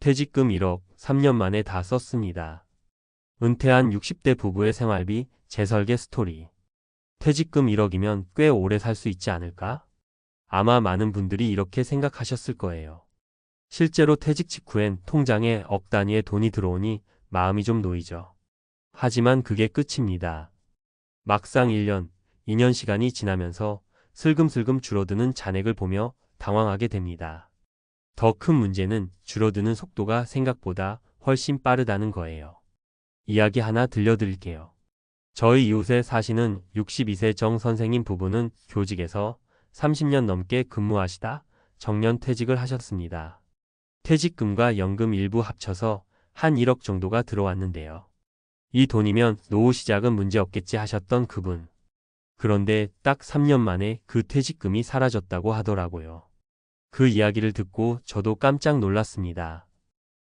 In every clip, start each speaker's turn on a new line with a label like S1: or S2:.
S1: 퇴직금 1억 3년 만에 다 썼습니다. 은퇴한 60대 부부의 생활비 재설계 스토리. 퇴직금 1억이면 꽤 오래 살 수 있지 않을까? 아마 많은 분들이 이렇게 생각하셨을 거예요. 실제로 퇴직 직후엔 통장에 억 단위의 돈이 들어오니 마음이 좀 놓이죠. 하지만 그게 끝입니다. 막상 1년, 2년 시간이 지나면서 슬금슬금 줄어드는 잔액을 보며 당황하게 됩니다. 더 큰 문제는 줄어드는 속도가 생각보다 훨씬 빠르다는 거예요. 이야기 하나 들려드릴게요. 저희 이웃에 사시는 62세 정 선생님 부부는 교직에서 30년 넘게 근무하시다 정년퇴직을 하셨습니다. 퇴직금과 연금 일부 합쳐서 한 1억 정도가 들어왔는데요. 이 돈이면 노후 시작은 문제없겠지 하셨던 그분. 그런데 딱 3년 만에 그 퇴직금이 사라졌다고 하더라고요. 그 이야기를 듣고 저도 깜짝 놀랐습니다.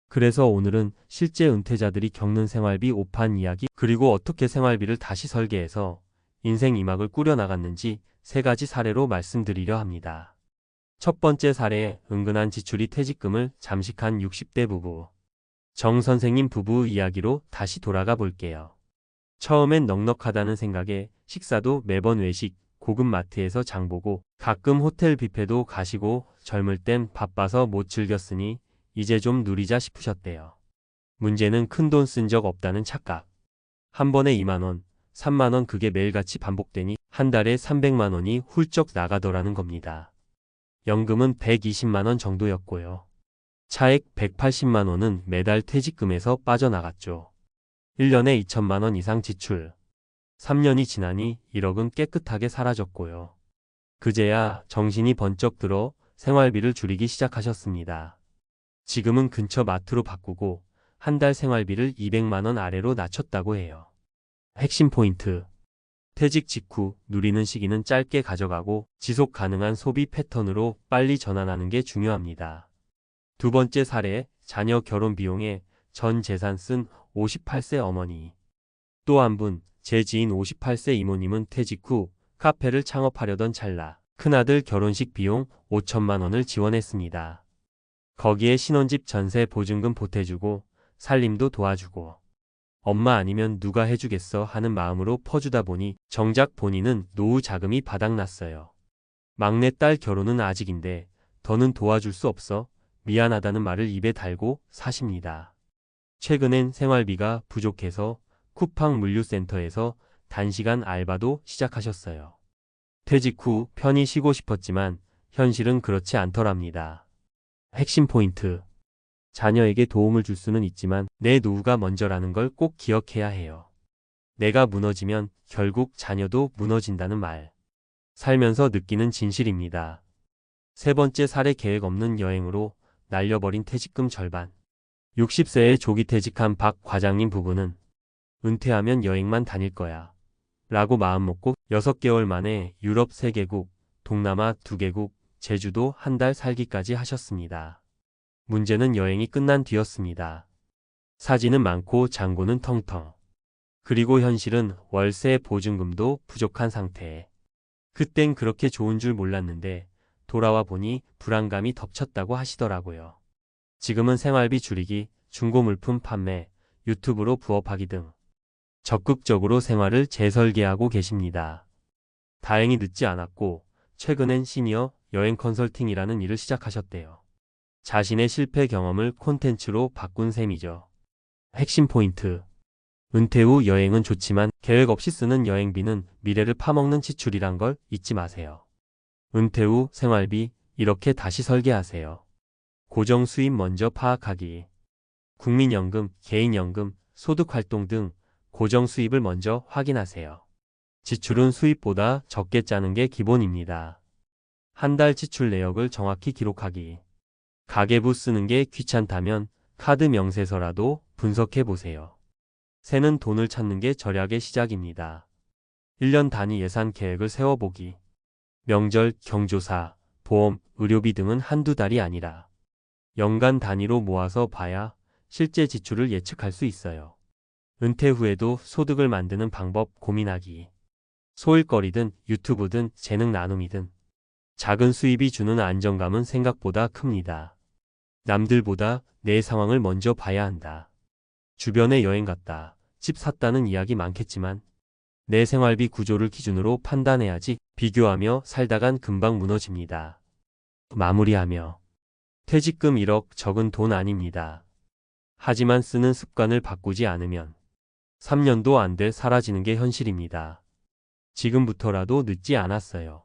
S1: 그래서 오늘은 실제 은퇴자들이 겪는 생활비 오판 이야기, 그리고 어떻게 생활비를 다시 설계해서 인생 2막을 꾸려나갔는지 3가지 사례로 말씀드리려 합니다. 첫 번째 사례, 은근한 지출이 퇴직금을 잠식한 60대 부부. 정 선생님 부부 이야기로 다시 돌아가 볼게요. 처음엔 넉넉하다는 생각에 식사도 매번 외식, 고급 마트에서 장보고 가끔 호텔 뷔페도 가시고 젊을 땐 바빠서 못 즐겼으니 이제 좀 누리자 싶으셨대요. 문제는 큰돈 쓴 적 없다는 착각. 한 번에 2만 원, 3만 원, 그게 매일같이 반복되니 한 달에 300만 원이 훌쩍 나가더라는 겁니다. 연금은 120만 원 정도였고요. 차액 180만 원은 매달 퇴직금에서 빠져나갔죠. 1년에 2천만 원 이상 지출. 3년이 지나니 1억은 깨끗하게 사라졌고요. 그제야 정신이 번쩍 들어 생활비를 줄이기 시작하셨습니다. 지금은 근처 마트로 바꾸고 한 달 생활비를 200만 원 아래로 낮췄다고 해요. 핵심 포인트. 퇴직 직후 누리는 시기는 짧게 가져가고 지속 가능한 소비 패턴으로 빨리 전환하는 게 중요합니다. 두 번째 사례, 자녀 결혼 비용에 전 재산 쓴 58세 어머니. 또 한 분, 제 지인 58세 이모님은 퇴직 후 카페를 창업하려던 찰나 큰아들 결혼식 비용 5천만 원을 지원했습니다. 거기에 신혼집 전세 보증금 보태주고 살림도 도와주고 엄마 아니면 누가 해주겠어 하는 마음으로 퍼주다 보니 정작 본인은 노후 자금이 바닥났어요. 막내딸 결혼은 아직인데 더는 도와줄 수 없어 미안하다는 말을 입에 달고 사십니다. 최근엔 생활비가 부족해서 쿠팡 물류센터에서 단시간 알바도 시작하셨어요. 퇴직 후 편히 쉬고 싶었지만 현실은 그렇지 않더랍니다. 핵심 포인트. 자녀에게 도움을 줄 수는 있지만 내 노후가 먼저라는 걸 꼭 기억해야 해요. 내가 무너지면 결국 자녀도 무너진다는 말. 살면서 느끼는 진실입니다. 세 번째 사례, 계획 없는 여행으로 날려버린 퇴직금 절반. 60세에 조기 퇴직한 박 과장님 부부는 은퇴하면 여행만 다닐 거야 라고 마음먹고 6개월 만에 유럽 3개국, 동남아 2개국, 제주도 한 달 살기까지 하셨습니다. 문제는 여행이 끝난 뒤였습니다. 사진은 많고 잔고는 텅텅. 그리고 현실은 월세 보증금도 부족한 상태. 그땐 그렇게 좋은 줄 몰랐는데 돌아와 보니 불안감이 덮쳤다고 하시더라고요. 지금은 생활비 줄이기, 중고물품 판매, 유튜브로 부업하기 등 적극적으로 생활을 재설계하고 계십니다. 다행히 늦지 않았고 최근엔 시니어 여행 컨설팅이라는 일을 시작하셨대요. 자신의 실패 경험을 콘텐츠로 바꾼 셈이죠. 핵심 포인트. 은퇴 후 여행은 좋지만 계획 없이 쓰는 여행비는 미래를 파먹는 지출이란 걸 잊지 마세요. 은퇴 후 생활비 이렇게 다시 설계하세요. 고정 수입 먼저 파악하기. 국민연금, 개인연금, 소득활동 등 고정 수입을 먼저 확인하세요. 지출은 수입보다 적게 짜는 게 기본입니다. 한 달 지출 내역을 정확히 기록하기. 가계부 쓰는 게 귀찮다면 카드 명세서라도 분석해 보세요. 새는 돈을 찾는 게 절약의 시작입니다. 1년 단위 예산 계획을 세워보기. 명절, 경조사, 보험, 의료비 등은 한두 달이 아니라 연간 단위로 모아서 봐야 실제 지출을 예측할 수 있어요. 은퇴 후에도 소득을 만드는 방법 고민하기. 소일거리든 유튜브든 재능 나눔이든 작은 수입이 주는 안정감은 생각보다 큽니다. 남들보다 내 상황을 먼저 봐야 한다. 주변에 여행 갔다, 집 샀다는 이야기 많겠지만 내 생활비 구조를 기준으로 판단해야지. 비교하며 살다간 금방 무너집니다. 마무리하며 퇴직금 1억 적은 돈 아닙니다. 하지만 쓰는 습관을 바꾸지 않으면 3년도 안 돼 사라지는 게 현실입니다. 지금부터라도 늦지 않았어요.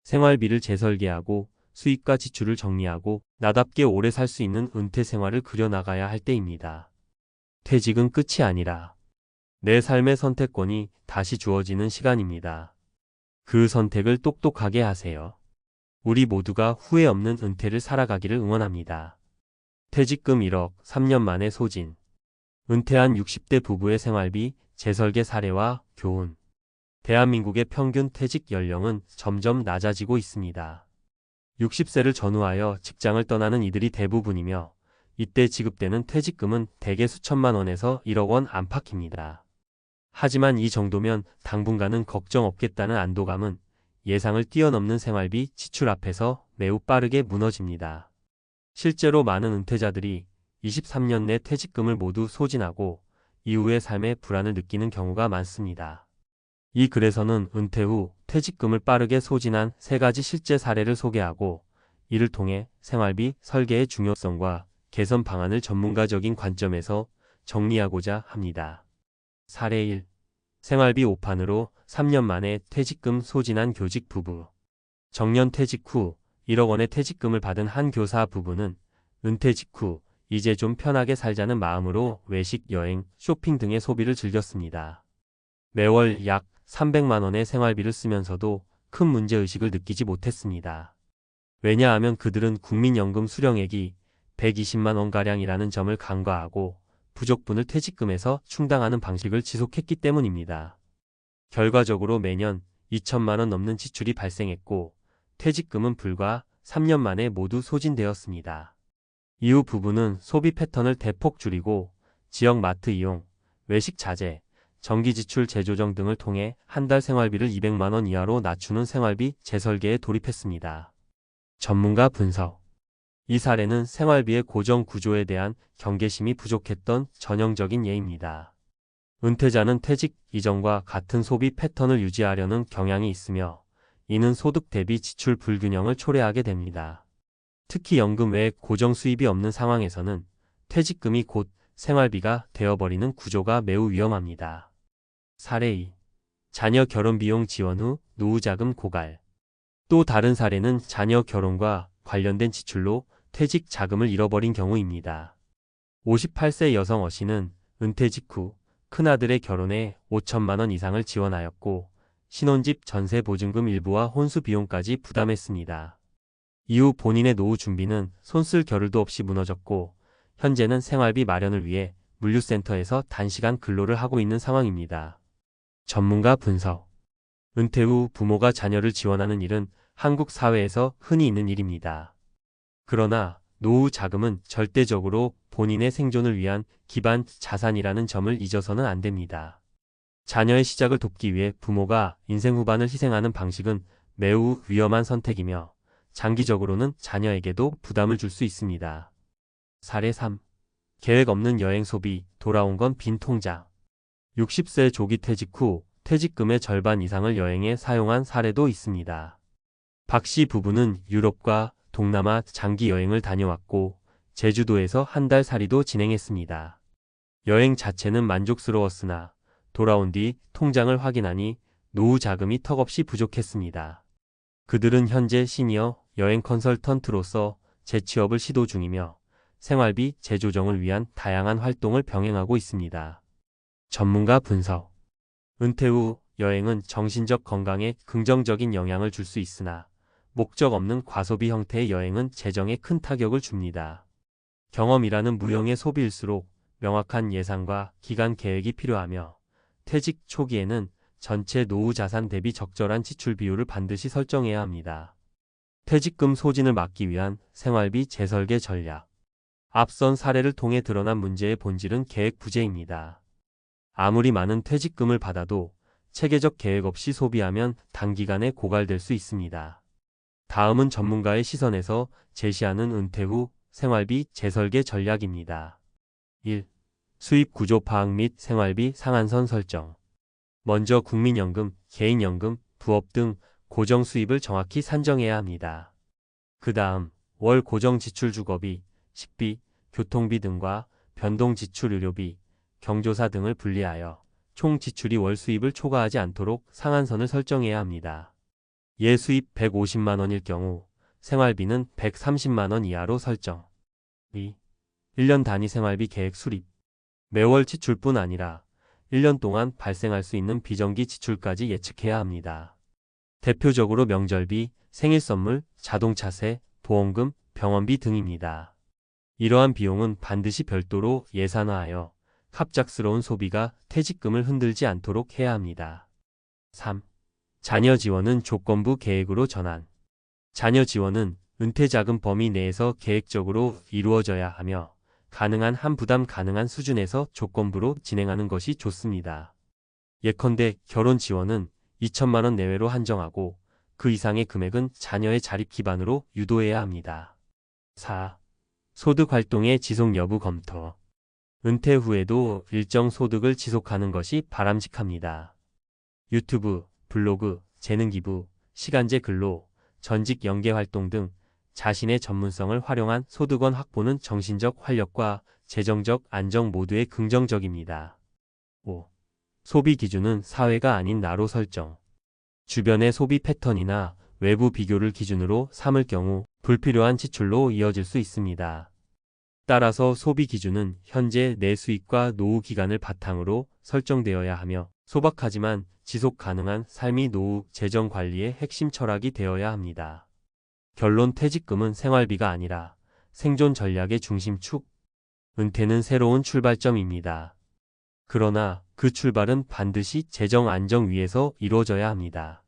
S1: 생활비를 재설계하고 수입과 지출을 정리하고 나답게 오래 살 수 있는 은퇴 생활을 그려나가야 할 때입니다. 퇴직은 끝이 아니라 내 삶의 선택권이 다시 주어지는 시간입니다. 그 선택을 똑똑하게 하세요. 우리 모두가 후회 없는 은퇴를 살아가기를 응원합니다. 퇴직금 1억, 3년 만에 소진. 은퇴한 60대 부부의 생활비, 재설계 사례와 교훈. 대한민국의 평균 퇴직 연령은 점점 낮아지고 있습니다. 60세를 전후하여 직장을 떠나는 이들이 대부분이며 이때 지급되는 퇴직금은 대개 수천만 원에서 1억 원 안팎입니다. 하지만 이 정도면 당분간은 걱정 없겠다는 안도감은 예상을 뛰어넘는 생활비 지출 앞에서 매우 빠르게 무너집니다. 실제로 많은 은퇴자들이 23년 내 퇴직금을 모두 소진하고 이후의 삶의 불안을 느끼는 경우가 많습니다. 이 글에서는 은퇴 후 퇴직금을 빠르게 소진한 3가지 실제 사례를 소개하고 이를 통해 생활비 설계의 중요성과 개선 방안을 전문가적인 관점에서 정리하고자 합니다. 사례 1. 생활비 오판으로 3년 만에 퇴직금 소진한 교직 부부. 정년 퇴직 후 1억 원의 퇴직금을 받은 한 교사 부부는 은퇴 직후 이제 좀 편하게 살자는 마음으로 외식, 여행, 쇼핑 등의 소비를 즐겼습니다. 매월 약 300만 원의 생활비를 쓰면서도 큰 문제의식을 느끼지 못했습니다. 왜냐하면 그들은 국민연금 수령액이 120만 원가량이라는 점을 간과하고 부족분을 퇴직금에서 충당하는 방식을 지속했기 때문입니다. 결과적으로 매년 2천만 원 넘는 지출이 발생했고 퇴직금은 불과 3년 만에 모두 소진되었습니다. 이후 부부는 소비 패턴을 대폭 줄이고 지역 마트 이용, 외식 자제, 전기 지출 재조정 등을 통해 한 달 생활비를 200만 원 이하로 낮추는 생활비 재설계에 돌입했습니다. 전문가 분석. 이 사례는 생활비의 고정 구조에 대한 경계심이 부족했던 전형적인 예입니다. 은퇴자는 퇴직 이전과 같은 소비 패턴을 유지하려는 경향이 있으며 이는 소득 대비 지출 불균형을 초래하게 됩니다. 특히 연금 외에 고정 수입이 없는 상황에서는 퇴직금이 곧 생활비가 되어버리는 구조가 매우 위험합니다. 사례 2. 자녀 결혼 비용 지원 후 노후자금 고갈. 또 다른 사례는 자녀 결혼과 관련된 지출로 퇴직 자금을 잃어버린 경우입니다. 58세 여성 어 씨는 은퇴 직후 큰아들의 결혼에 5천만 원 이상을 지원하였고 신혼집 전세 보증금 일부와 혼수 비용까지 부담했습니다. 이후 본인의 노후 준비는 손쓸 겨를도 없이 무너졌고 현재는 생활비 마련을 위해 물류센터에서 단시간 근로를 하고 있는 상황입니다. 전문가 분석. 은퇴 후 부모가 자녀를 지원하는 일은 한국 사회에서 흔히 있는 일입니다. 그러나 노후 자금은 절대적으로 본인의 생존을 위한 기반 자산이라는 점을 잊어서는 안 됩니다. 자녀의 시작을 돕기 위해 부모가 인생 후반을 희생하는 방식은 매우 위험한 선택이며 장기적으로는 자녀에게도 부담을 줄 수 있습니다. 사례 3. 계획 없는 여행 소비, 돌아온 건 빈 통장. 60세 조기 퇴직 후 퇴직금의 절반 이상을 여행에 사용한 사례도 있습니다. 박 씨 부부는 유럽과 동남아 장기 여행을 다녀왔고 제주도에서 한 달 살이도 진행했습니다. 여행 자체는 만족스러웠으나 돌아온 뒤 통장을 확인하니 노후 자금이 턱없이 부족했습니다. 그들은 현재 시니어 여행 컨설턴트로서 재취업을 시도 중이며 생활비 재조정을 위한 다양한 활동을 병행하고 있습니다. 전문가 분석. 은퇴 후 여행은 정신적 건강에 긍정적인 영향을 줄 수 있으나 목적 없는 과소비 형태의 여행은 재정에 큰 타격을 줍니다. 경험이라는 무형의 소비일수록 명확한 예산과 기간 계획이 필요하며 퇴직 초기에는 전체 노후 자산 대비 적절한 지출 비율을 반드시 설정해야 합니다. 퇴직금 소진을 막기 위한 생활비 재설계 전략. 앞선 사례를 통해 드러난 문제의 본질은 계획 부재입니다. 아무리 많은 퇴직금을 받아도 체계적 계획 없이 소비하면 단기간에 고갈될 수 있습니다. 다음은 전문가의 시선에서 제시하는 은퇴 후 생활비 재설계 전략입니다. 1. 수입 구조 파악 및 생활비 상한선 설정. 먼저 국민연금, 개인연금, 부업 등 고정 수입을 정확히 산정해야 합니다. 그 다음 월 고정 지출 주거비, 식비, 교통비 등과 변동 지출 의료비, 경조사 등을 분리하여 총 지출이 월 수입을 초과하지 않도록 상한선을 설정해야 합니다. 예수입 150만 원일 경우 생활비는 130만 원 이하로 설정. 2. 1년 단위 생활비 계획 수립. 매월 지출뿐 아니라 1년 동안 발생할 수 있는 비정기 지출까지 예측해야 합니다. 대표적으로 명절비, 생일선물, 자동차세, 보험금, 병원비 등입니다. 이러한 비용은 반드시 별도로 예산화하여 갑작스러운 소비가 퇴직금을 흔들지 않도록 해야 합니다. 3. 자녀 지원은 조건부 계획으로 전환. 자녀 지원은 은퇴자금 범위 내에서 계획적으로 이루어져야 하며 가능한 한 부담 가능한 수준에서 조건부로 진행하는 것이 좋습니다. 예컨대 결혼 지원은 2천만 원 내외로 한정하고 그 이상의 금액은 자녀의 자립 기반으로 유도해야 합니다. 4. 소득 활동의 지속 여부 검토. 은퇴 후에도 일정 소득을 지속하는 것이 바람직합니다. 유튜브, 블로그, 재능 기부, 시간제 근로, 전직 연계 활동 등 자신의 전문성을 활용한 소득원 확보는 정신적 활력과 재정적 안정 모두에 긍정적입니다. 5. 소비 기준은 사회가 아닌 나로 설정. 주변의 소비 패턴이나 외부 비교를 기준으로 삼을 경우 불필요한 지출로 이어질 수 있습니다. 따라서 소비 기준은 현재 내 수입과 노후 기간을 바탕으로 설정되어야 하며 소박하지만 지속 가능한 삶이 노후 재정 관리의 핵심 철학이 되어야 합니다. 결론 퇴직금은 생활비가 아니라 생존 전략의 중심축. 은퇴는 새로운 출발점입니다. 그러나 그 출발은 반드시 재정 안정 위에서 이루어져야 합니다.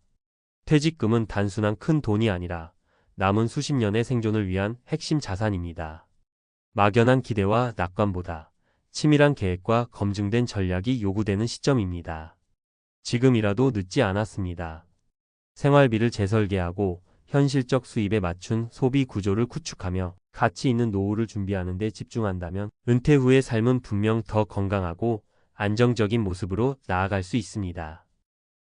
S1: 퇴직금은 단순한 큰 돈이 아니라 남은 수십 년의 생존을 위한 핵심 자산입니다. 막연한 기대와 낙관보다 치밀한 계획과 검증된 전략이 요구되는 시점입니다. 지금이라도 늦지 않았습니다. 생활비를 재설계하고 현실적 수입에 맞춘 소비 구조를 구축하며 가치 있는 노후를 준비하는 데 집중한다면 은퇴 후의 삶은 분명 더 건강하고 안정적인 모습으로 나아갈 수 있습니다.